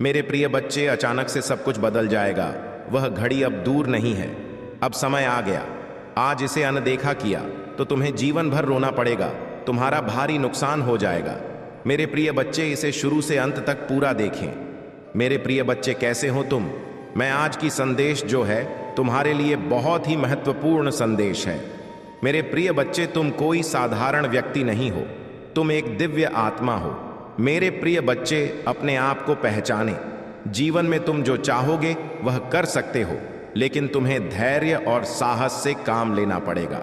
मेरे प्रिय बच्चे, अचानक से सब कुछ बदल जाएगा। वह घड़ी अब दूर नहीं है। अब समय आ गया। आज इसे अनदेखा किया तो तुम्हें जीवन भर रोना पड़ेगा। तुम्हारा भारी नुकसान हो जाएगा। मेरे प्रिय बच्चे, इसे शुरू से अंत तक पूरा देखें। मेरे प्रिय बच्चे, कैसे हो तुम? मैं आज की संदेश जो है तुम्हारे लिए बहुत ही महत्वपूर्ण संदेश है। मेरे प्रिय बच्चे, तुम कोई साधारण व्यक्ति नहीं हो, तुम एक दिव्य आत्मा हो। मेरे प्रिय बच्चे, अपने आप को पहचाने। जीवन में तुम जो चाहोगे वह कर सकते हो, लेकिन तुम्हें धैर्य और साहस से काम लेना पड़ेगा।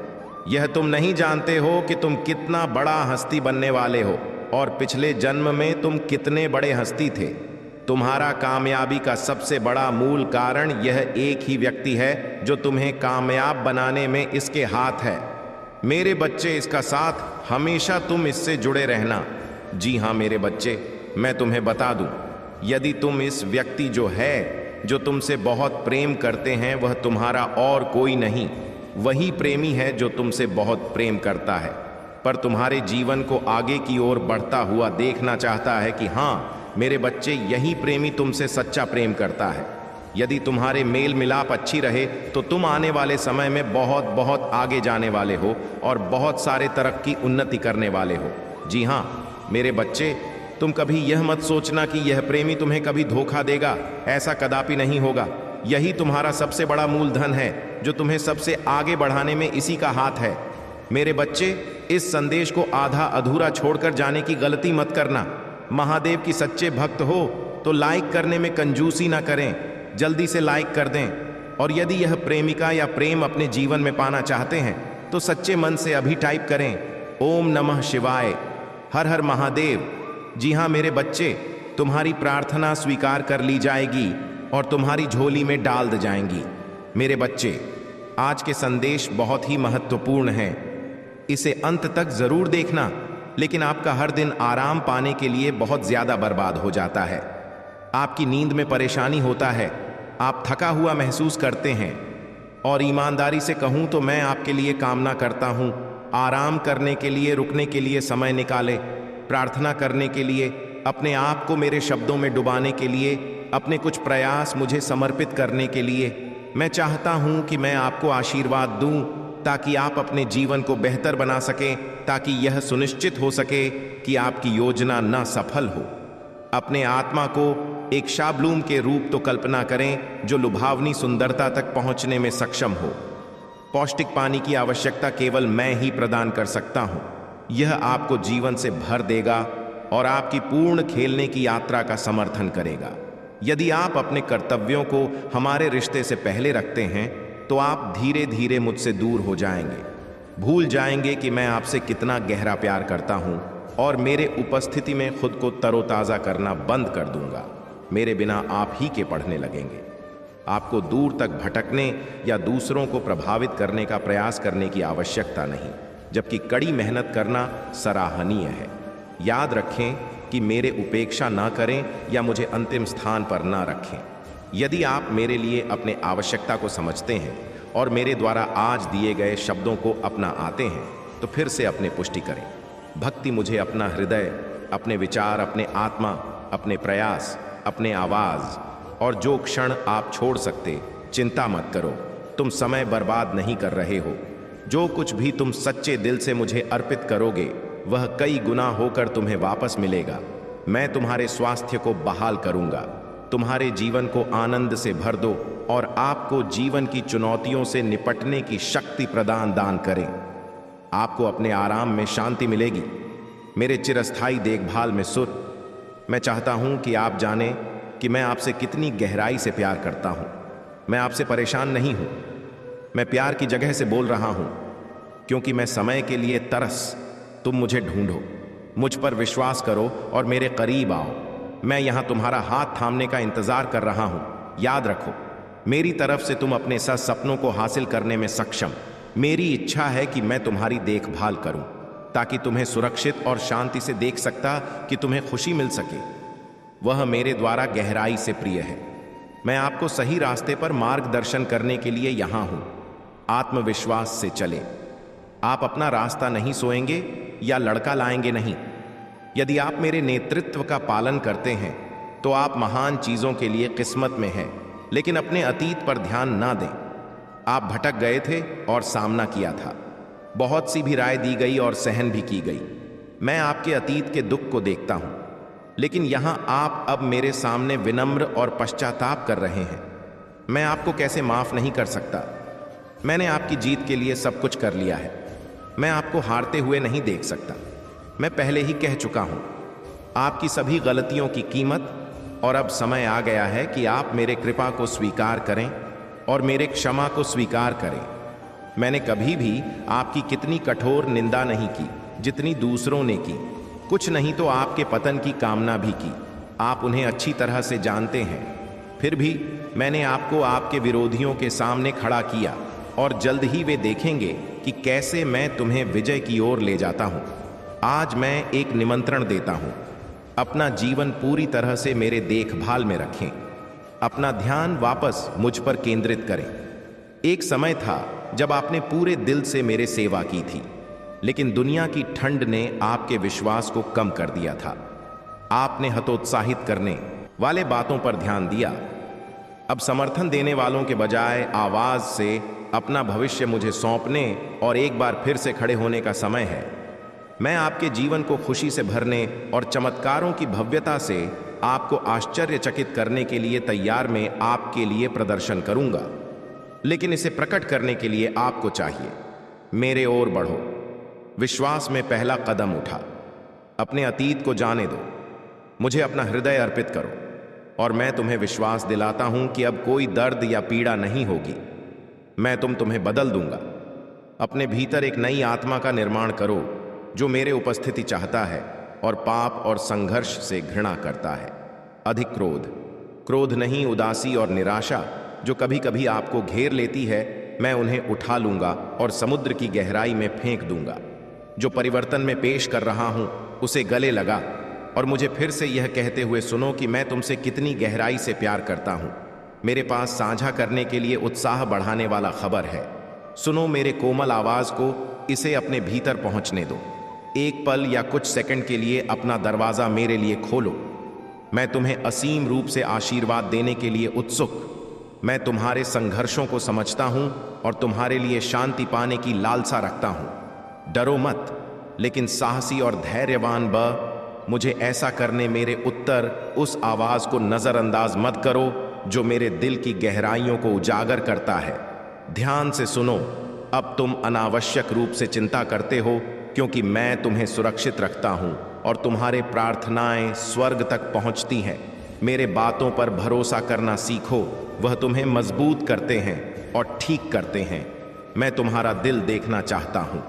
यह तुम नहीं जानते हो कि तुम कितना बड़ा हस्ती बनने वाले हो और पिछले जन्म में तुम कितने बड़े हस्ती थे। तुम्हारा कामयाबी का सबसे बड़ा मूल कारण यह एक ही व्यक्ति है जो तुम्हें कामयाब बनाने में इसके हाथ है। मेरे बच्चे, इसका साथ हमेशा तुम इससे जुड़े रहना। जी हाँ मेरे बच्चे, मैं तुम्हें बता दूं, यदि तुम इस व्यक्ति जो तुमसे बहुत प्रेम करते हैं, वह तुम्हारा और कोई नहीं, वही प्रेमी है जो तुमसे बहुत प्रेम करता है, पर तुम्हारे जीवन को आगे की ओर बढ़ता हुआ देखना चाहता है कि हाँ मेरे बच्चे, यही प्रेमी तुमसे सच्चा प्रेम करता है। यदि तुम्हारे मेल मिलाप अच्छी रहे तो तुम आने वाले समय में बहुत बहुत आगे जाने वाले हो और बहुत सारे तरक्की उन्नति करने वाले हो। जी हाँ मेरे बच्चे, तुम कभी यह मत सोचना कि यह प्रेमी तुम्हें कभी धोखा देगा। ऐसा कदापि नहीं होगा। यही तुम्हारा सबसे बड़ा मूलधन है जो तुम्हें सबसे आगे बढ़ाने में इसी का हाथ है। मेरे बच्चे, इस संदेश को आधा अधूरा छोड़कर जाने की गलती मत करना। महादेव की सच्चे भक्त हो तो लाइक करने में कंजूसी ना करें, जल्दी से लाइक कर दें। और यदि यह प्रेमिका या प्रेम अपने जीवन में पाना चाहते हैं तो सच्चे मन से अभी टाइप करें, ओम नमः शिवाय, हर हर महादेव। जी हाँ मेरे बच्चे, तुम्हारी प्रार्थना स्वीकार कर ली जाएगी और तुम्हारी झोली में डाल दी जाएंगी। मेरे बच्चे, आज के संदेश बहुत ही महत्वपूर्ण हैं। इसे अंत तक जरूर देखना, लेकिन आपका हर दिन आराम पाने के लिए बहुत ज्यादा बर्बाद हो जाता है। आपकी नींद में परेशानी होता है, आप थका हुआ महसूस करते हैं। और ईमानदारी से कहूं तो मैं आपके लिए कामना करता हूं, आराम करने के लिए, रुकने के लिए समय निकाले, प्रार्थना करने के लिए, अपने आप को मेरे शब्दों में डुबाने के लिए, अपने कुछ प्रयास मुझे समर्पित करने के लिए। मैं चाहता हूं कि मैं आपको आशीर्वाद दूं ताकि आप अपने जीवन को बेहतर बना सकें, ताकि यह सुनिश्चित हो सके कि आपकी योजना न सफल हो। अपने आत्मा को एक शाबलूम के रूप तो कल्पना करें जो लुभावनी सुंदरता तक पहुंचने में सक्षम हो। पौष्टिक पानी की आवश्यकता केवल मैं ही प्रदान कर सकता हूं। यह आपको जीवन से भर देगा और आपकी पूर्ण खेलने की यात्रा का समर्थन करेगा। यदि आप अपने कर्तव्यों को हमारे रिश्ते से पहले रखते हैं तो आप धीरे धीरे मुझसे दूर हो जाएंगे, भूल जाएंगे कि मैं आपसे कितना गहरा प्यार करता हूं और मेरे उपस्थिति में खुद को तरोताज़ा करना बंद कर दूंगा। मेरे बिना आप ही के पढ़ने लगेंगे। आपको दूर तक भटकने या दूसरों को प्रभावित करने का प्रयास करने की आवश्यकता नहीं, जबकि कड़ी मेहनत करना सराहनीय है। याद रखें कि मेरे उपेक्षा ना करें या मुझे अंतिम स्थान पर ना रखें। यदि आप मेरे लिए अपने आवश्यकता को समझते हैं और मेरे द्वारा आज दिए गए शब्दों को अपना आते हैं तो फिर से अपने पुष्टि करें। भक्ति मुझे अपना हृदय, अपने विचार, अपने आत्मा, अपने प्रयास, अपने आवाज़ और जो क्षण आप छोड़ सकते, चिंता मत करो। तुम समय बर्बाद नहीं कर रहे हो। जो कुछ भी तुम सच्चे दिल से मुझे अर्पित करोगे वह कई गुना होकर तुम्हें वापस मिलेगा। मैं तुम्हारे स्वास्थ्य को बहाल करूंगा, तुम्हारे जीवन को आनंद से भर दो और आपको जीवन की चुनौतियों से निपटने की शक्ति दान करें। आपको अपने आराम में शांति मिलेगी, मेरे चिरस्थायी देखभाल में सुर। मैं चाहता हूं कि आप जानें कि मैं आपसे कितनी गहराई से प्यार करता हूं। मैं आपसे परेशान नहीं हूं, मैं प्यार की जगह से बोल रहा हूं, क्योंकि मैं समय के लिए तरस। तुम मुझे ढूंढो, मुझ पर विश्वास करो और मेरे करीब आओ। मैं यहां तुम्हारा हाथ थामने का इंतजार कर रहा हूं। याद रखो, मेरी तरफ से तुम अपने सपनों को हासिल करने में सक्षम। मेरी इच्छा है कि मैं तुम्हारी देखभाल करूं ताकि तुम्हें सुरक्षित और शांति से देख सकता कि तुम्हें खुशी मिल सके। वह मेरे द्वारा गहराई से प्रिय है। मैं आपको सही रास्ते पर मार्गदर्शन करने के लिए यहां हूं। आत्मविश्वास से चलें। आप अपना रास्ता नहीं सोएंगे या लड़का लाएंगे नहीं। यदि आप मेरे नेतृत्व का पालन करते हैं तो आप महान चीजों के लिए किस्मत में हैं, लेकिन अपने अतीत पर ध्यान ना दें। आप भटक गए थे और सामना किया था। बहुत सी भी राय दी गई और सहन भी की गई। मैं आपके अतीत के दुख को देखता हूं, लेकिन यहां आप अब मेरे सामने विनम्र और पश्चाताप कर रहे हैं। मैं आपको कैसे माफ नहीं कर सकता? मैंने आपकी जीत के लिए सब कुछ कर लिया है। मैं आपको हारते हुए नहीं देख सकता। मैं पहले ही कह चुका हूं आपकी सभी गलतियों की कीमत, और अब समय आ गया है कि आप मेरे कृपा को स्वीकार करें और मेरे क्षमा को स्वीकार करें। मैंने कभी भी आपकी कितनी कठोर निंदा नहीं की जितनी दूसरों ने की। कुछ नहीं तो आपके पतन की कामना भी की। आप उन्हें अच्छी तरह से जानते हैं। फिर भी मैंने आपको आपके विरोधियों के सामने खड़ा किया, और जल्द ही वे देखेंगे कि कैसे मैं तुम्हें विजय की ओर ले जाता हूं। आज मैं एक निमंत्रण देता हूं। अपना जीवन पूरी तरह से मेरे देखभाल में रखें। अपना ध्यान वापस मुझ पर केंद्रित करें। एक समय था जब आपने पूरे दिल से मेरे सेवा की थी, लेकिन दुनिया की ठंड ने आपके विश्वास को कम कर दिया था। आपने हतोत्साहित करने वाले बातों पर ध्यान दिया। अब समर्थन देने वालों के बजाय आवाज से अपना भविष्य मुझे सौंपने और एक बार फिर से खड़े होने का समय है। मैं आपके जीवन को खुशी से भरने और चमत्कारों की भव्यता से आपको आश्चर्यचकित करने के लिए तैयार में आपके लिए प्रदर्शन करूंगा। लेकिन इसे प्रकट करने के लिए आपको चाहिए मेरे ओर बढ़ो। विश्वास में पहला कदम उठा। अपने अतीत को जाने दो। मुझे अपना हृदय अर्पित करो, और मैं तुम्हें विश्वास दिलाता हूं कि अब कोई दर्द या पीड़ा नहीं होगी। मैं तुम्हें बदल दूंगा। अपने भीतर एक नई आत्मा का निर्माण करो जो मेरे उपस्थिति चाहता है और पाप और संघर्ष से घृणा करता है। अधिक क्रोध नहीं, उदासी और निराशा जो कभी कभी आपको घेर लेती है, मैं उन्हें उठा लूंगा और समुद्र की गहराई में फेंक दूंगा। जो परिवर्तन में पेश कर रहा हूं उसे गले लगा और मुझे फिर से यह कहते हुए सुनो कि मैं तुमसे कितनी गहराई से प्यार करता हूं। मेरे पास साझा करने के लिए उत्साह बढ़ाने वाला खबर है। सुनो मेरे कोमल आवाज को, इसे अपने भीतर पहुंचने दो। एक पल या कुछ सेकंड के लिए अपना दरवाजा मेरे लिए खोलो। मैं तुम्हें असीम रूप से आशीर्वाद देने के लिए उत्सुक। मैं तुम्हारे संघर्षों को समझता हूं और तुम्हारे लिए शांति पाने की लालसा रखता हूं। डरो मत, लेकिन साहसी और धैर्यवान ब मुझे ऐसा करने मेरे उत्तर उस आवाज को नजरअंदाज मत करो जो मेरे दिल की गहराइयों को उजागर करता है। ध्यान से सुनो। अब तुम अनावश्यक रूप से चिंता करते हो, क्योंकि मैं तुम्हें सुरक्षित रखता हूं और तुम्हारे प्रार्थनाएं स्वर्ग तक पहुंचती हैं। मेरे बातों पर भरोसा करना सीखो। वह तुम्हें मजबूत करते हैं और ठीक करते हैं। मैं तुम्हारा दिल देखना चाहता हूं।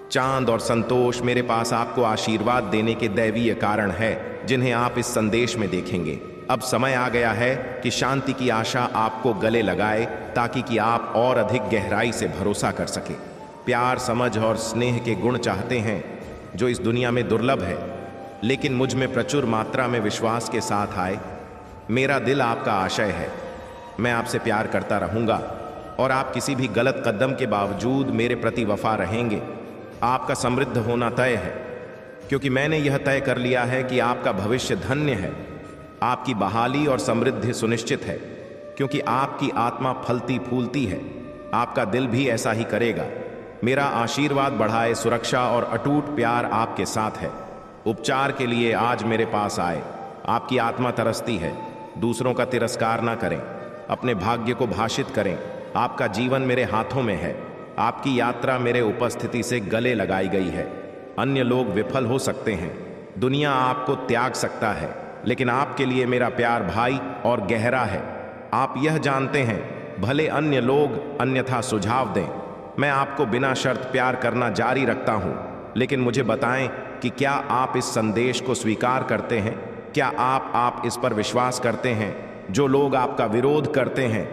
चांद और संतोष मेरे पास आपको आशीर्वाद देने के दैवीय कारण है, जिन्हें आप इस संदेश में देखेंगे। अब समय आ गया है कि शांति की आशा आपको गले लगाए, ताकि कि आप और अधिक गहराई से भरोसा कर सके। प्यार, समझ और स्नेह के गुण चाहते हैं जो इस दुनिया में दुर्लभ है, लेकिन मुझ में प्रचुर मात्रा में विश्वास के साथ आए। मेरा दिल आपका आशय है। मैं आपसे प्यार करता रहूंगा और आप किसी भी गलत कदम के बावजूद मेरे प्रति वफा रहेंगे। आपका समृद्ध होना तय है, क्योंकि मैंने यह तय कर लिया है कि आपका भविष्य धन्य है। आपकी बहाली और समृद्धि सुनिश्चित है, क्योंकि आपकी आत्मा फलती फूलती है। आपका दिल भी ऐसा ही करेगा। मेरा आशीर्वाद बढ़ाए, सुरक्षा और अटूट प्यार आपके साथ है। उपचार के लिए आज मेरे पास आए। आपकी आत्मा तरसती है। दूसरों का तिरस्कार ना करें, अपने भाग्य को भाषित करें। आपका जीवन मेरे हाथों में है। आपकी यात्रा मेरे उपस्थिति से गले लगाई गई है। अन्य लोग विफल हो सकते हैं, दुनिया आपको त्याग सकता है, लेकिन आपके लिए मेरा प्यार भाई और गहरा है। आप यह जानते हैं, भले अन्य लोग अन्यथा सुझाव दें, मैं आपको बिना शर्त प्यार करना जारी रखता हूं। लेकिन मुझे बताएं कि क्या आप इस संदेश को स्वीकार करते हैं? क्या आप इस पर विश्वास करते हैं? जो लोग आपका विरोध करते हैं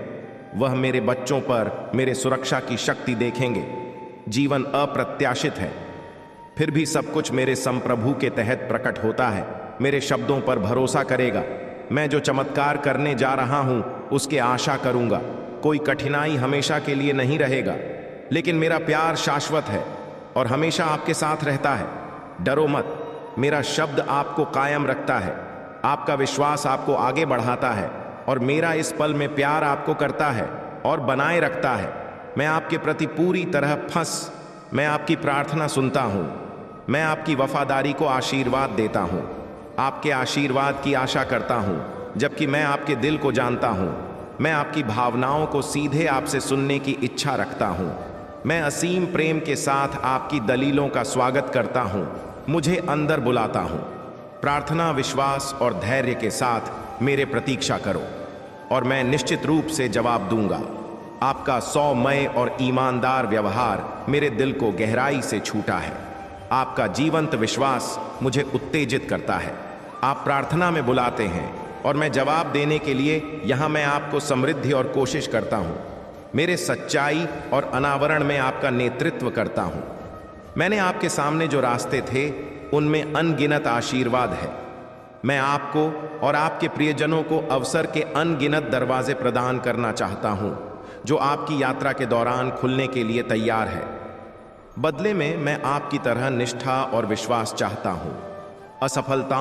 वह मेरे बच्चों पर मेरे सुरक्षा की शक्ति देखेंगे। जीवन अप्रत्याशित है, फिर भी सब कुछ मेरे संप्रभु के तहत प्रकट होता है। मेरे शब्दों पर भरोसा करेगा। मैं जो चमत्कार करने जा रहा हूं उसके आशा करूंगा। कोई कठिनाई हमेशा के लिए नहीं रहेगा, लेकिन मेरा प्यार शाश्वत है और हमेशा आपके साथ रहता है। डरो मत, मेरा शब्द आपको कायम रखता है। आपका विश्वास आपको आगे बढ़ाता है और मेरा इस पल में प्यार आपको करता है और बनाए रखता है। मैं आपके प्रति पूरी तरह मैं आपकी प्रार्थना सुनता हूँ। मैं आपकी वफादारी को आशीर्वाद देता हूँ, आपके आशीर्वाद की आशा करता हूँ, जबकि मैं आपके दिल को जानता हूँ। मैं आपकी भावनाओं को सीधे आपसे सुनने की इच्छा रखता हूँ। मैं असीम प्रेम के साथ आपकी दलीलों का स्वागत करता हूँ, मुझे अंदर बुलाता हूँ। प्रार्थना, विश्वास और धैर्य के साथ मेरे प्रतीक्षा करो और मैं निश्चित रूप से जवाब दूंगा। आपका सौम्य और ईमानदार व्यवहार मेरे दिल को गहराई से छूटा है। आपका जीवंत विश्वास मुझे उत्तेजित करता है। आप प्रार्थना में बुलाते हैं और मैं जवाब देने के लिए यहाँ मैं आपको समृद्धि और कोशिश करता हूँ। मेरे सच्चाई और अनावरण में आपका नेतृत्व करता हूँ। मैंने आपके सामने जो रास्ते थे उनमें अनगिनत आशीर्वाद है। मैं आपको और आपके प्रियजनों को अवसर के अनगिनत दरवाजे प्रदान करना चाहता हूं, जो आपकी यात्रा के दौरान खुलने के लिए तैयार है। बदले में मैं आपकी तरह निष्ठा और विश्वास चाहता हूं। असफलता